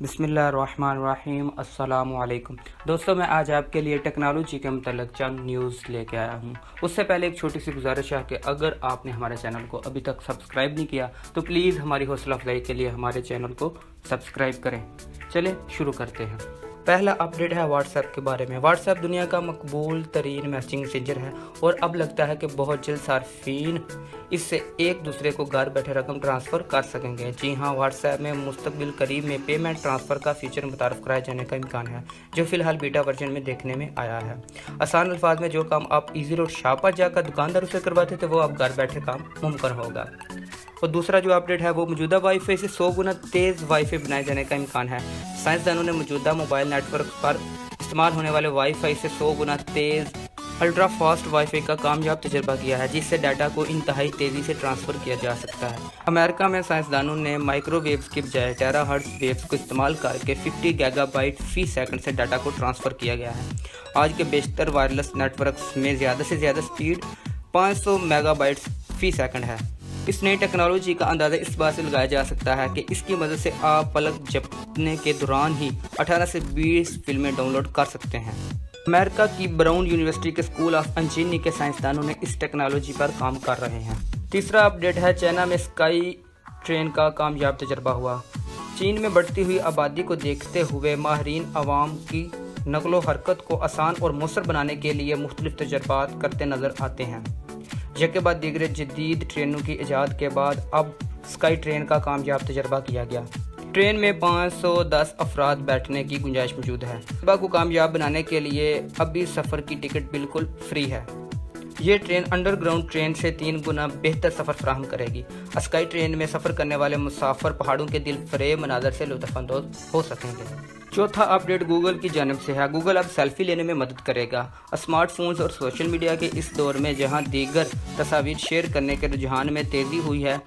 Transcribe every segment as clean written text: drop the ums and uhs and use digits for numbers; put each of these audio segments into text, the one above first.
बिस्मिल्लाहिर्रहमानिर्रहीम अस्सलाम वालेकुम दोस्तों, मैं आज आपके लिए टेक्नोलॉजी के मुतल्लिक़ चंद न्यूज़ लेके आया हूँ। उससे पहले एक छोटी सी गुजारिश है कि अगर आपने हमारे चैनल को अभी तक सब्सक्राइब नहीं किया तो प्लीज़ हमारी हौसला अफजाई के लिए हमारे चैनल को सब्सक्राइब करें। चलें शुरू करते हैं। पहला अपडेट है व्हाट्सएप के बारे में। व्हाट्सएप दुनिया का मकबूल तरीन मैसेजिंग मैसेंजर है और अब लगता है कि बहुत जल्द सार्फिन इससे एक दूसरे को घर बैठे रकम ट्रांसफ़र कर सकेंगे। जी हाँ, व्हाट्सएप में मुस्तकबिल करीब में पेमेंट ट्रांसफ़र का फीचर मुतारफ़ कराए जाने का इम्कान है, जो फ़िलहाल बीटा वर्जन में देखने में आया है। आसान अल्फाज में जो काम आप ईजी रोड शापा जाकर दुकानदारों से करवाते थे वो अब घर बैठे काम मुमकिन होगा। और दूसरा जो अपडेट है वो मौजूदा वाईफाई से 100 गुना तेज़ वाईफाई बनाए जाने का इम्कान है। साइंसदानों ने मौजूदा मोबाइल नेटवर्क पर इस्तेमाल होने वाले वाईफाई से 100 गुना तेज़ अल्ट्रा फास्ट वाईफाई का कामयाब तजर्बा किया है, जिससे डाटा को इंतहाई तेज़ी से ट्रांसफ़र किया जा सकता है। अमेरिका में साइंसदानों ने माइक्रोवेव्स के बजाय टेराहर्ट्ज़ वेव्स को इस्तेमाल करके 50 गीगाबाइट फी सेकंड से डाटा को ट्रांसफ़र किया गया है। आज के बेशतर वायरलेस नेटवर्क्स में ज़्यादा से ज़्यादा स्पीड 500 मेगाबाइट्स फी सेकंड है। इस नई टेक्नोलॉजी का अंदाज़ा इस बात से लगाया जा सकता है कि इसकी मदद से आप पलक झपकने के दौरान ही 18 से 20 फिल्में डाउनलोड कर सकते हैं। अमेरिका की ब्राउन यूनिवर्सिटी के स्कूल ऑफ इंजीनियरिंग के साइंसदानों ने इस टेक्नोलॉजी पर काम कर रहे हैं। तीसरा अपडेट है, चाइना में स्काई ट्रेन का कामयाब तजर्बा हुआ। चीन में बढ़ती हुई आबादी को देखते हुए माहिरीन आवाम की नकलो हरकत को आसान और मौसर बनाने के लिए मुख्तलिफ तजर्बात करते नज़र आते हैं। यके बाद दीगर जदीद ट्रेनों की इजाद के बाद अब स्काई ट्रेन का कामयाब तजर्बा किया गया। ट्रेन में 510 अफराद बैठने की गुंजाइश मौजूद है। तजर्बा को कामयाब बनाने के लिए अभी सफ़र की टिकट बिल्कुल फ्री है। ये ट्रेन अंडरग्राउंड ट्रेन से 3 गुना बेहतर सफ़र फराहम करेगी। स्काई ट्रेन में सफ़र करने वाले मुसाफिर पहाड़ों के दिल फरेब मनाजर से लुत्फ़अंदोज़ हो सकेंगे। चौथा अपडेट गूगल की जानिब से है। गूगल अब सेल्फी लेने में मदद करेगा। स्मार्टफोन्स और सोशल मीडिया के इस दौर में जहां दीगर तस्वीर शेयर करने के रुझान में तेज़ी हुई है,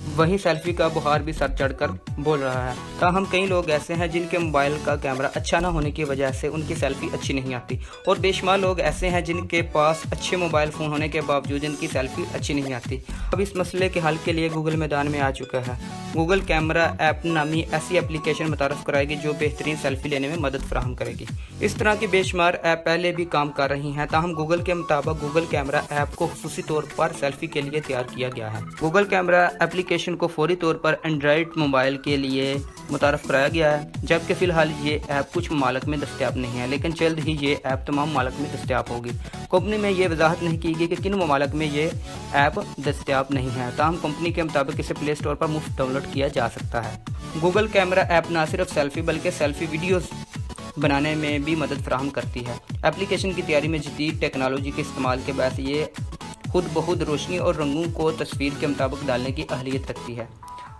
वहीं सेल्फी का बुखार भी सर चढ़कर बोल रहा है। ताहम कई लोग ऐसे हैं जिनके मोबाइल का कैमरा अच्छा ना होने की वजह से उनकी सेल्फी अच्छी नहीं आती, और बेशुमार लोग ऐसे हैं जिनके पास अच्छे मोबाइल फ़ोन होने के बावजूद इनकी सेल्फी अच्छी नहीं आती। अब इस मसले के हल के लिए गूगल मैदान में आ चुका है। गूगल कैमरा ऐप नामी ऐसी एप्लीकेशन मुतारफ़ कराएगी जो बेहतरीन सेल्फी लेने में मदद फराहम करेगी। इस तरह की बेशुमार ऐप पहले भी काम कर रही हैं, ताहम गूगल के मुताबिक गूगल कैमरा ऐप को खुसूसी तौर पर सेल्फी के लिए तैयार किया गया है। गूगल कैमरा एप्लीकेशन को फौरी तौर पर एंड्रॉयड मोबाइल के लिए मुतारफ़ कराया गया है, जबकि फ़िलहाल ये ऐप कुछ ममालिक में दस्तयाब नहीं है, लेकिन जल्द ही ये ऐप तमाम ममालिक में दस्तयाब होगी। कंपनी में ये वजाहत नहीं की गई कि किन ममालिक में ये ऐप दस्तयाब नहीं है, ताहम कंपनी के मुताबिक इसे प्ले स्टोर पर मुफ्त डाउनलोड किया जा सकता है। गूगल कैमरा ऐप न सिर्फ सेल्फी बल्कि सेल्फी वीडियोज़ बनाने में भी मदद फराहम करती है। एप्लीकेशन की तैयारी में जदीद टेक्नोलॉजी के इस्तेमाल के बाद ये खुद बहुत रोशनी और रंगों को तस्वीर के मुताबिक डालने की अहलियत रखती है।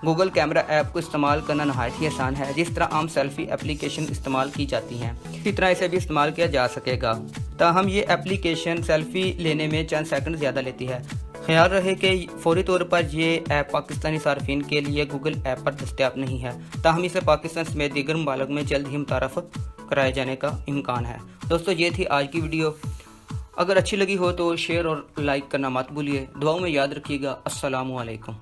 गूगल कैमरा ऐप को इस्तेमाल करना नहायत ही आसान है। जिस तरह आम सेल्फी एप्लीकेशन इस्तेमाल की जाती हैं, इसी तरह इसे भी इस्तेमाल किया जा सकेगा। ताहम ये एप्लीकेशन सेल्फी लेने में चंद सेकंड ज़्यादा लेती है। ख्याल रहे कि फौरी तौर पर ये ऐप पाकिस्तानी सार्फिन के लिए गूगल ऐप पर दस्तयाब नहीं है, ताहम इसे पाकिस्तान समेत दीगर ममालिक में जल्द ही मुतारफ़ कराए जाने का इम्कान है। दोस्तों, ये थी आज की वीडियो। अगर अच्छी लगी हो तो शेयर और लाइक करना मत भूलिए। दुआओं में याद रखिएगा। अस्सलामु अलैकुम।